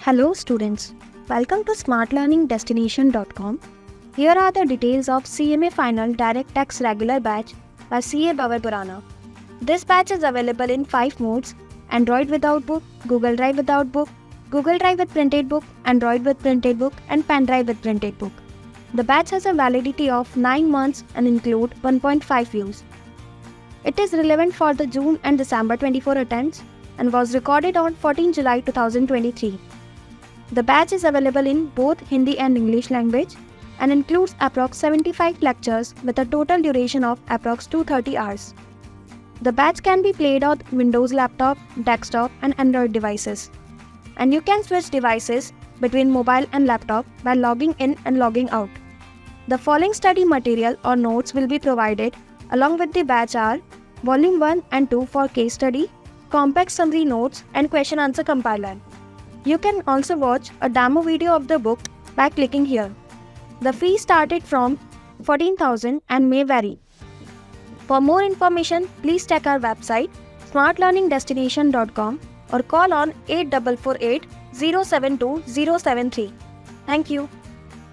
Hello students, welcome to smartlearningdestination.com. Here are the details of CMA Final Direct Tax Regular Batch by CA Bhavar Purana. This batch is available in 5 modes: Android without book, Google Drive without book, Google Drive with printed book, Android with printed book and pendrive with printed book. The batch has a validity of 9 months and include 1.5 views. It is relevant for the June and December 24 attempts and was recorded on 14 July 2023. The batch is available in both Hindi and English language and includes approx 75 lectures with a total duration of approx 230 hours. The batch can be played on Windows laptop, desktop and Android devices. And you can switch devices between mobile and laptop by logging in and logging out. The following study material or notes will be provided along with the batch are Volume 1 and 2 for case study, compact summary notes and question answer compiler. You can also watch a demo video of the book by clicking here. The fee started from 14,000 and may vary. For more information, please check our website smartlearningdestination.com or call on 8448 072 073. Thank you.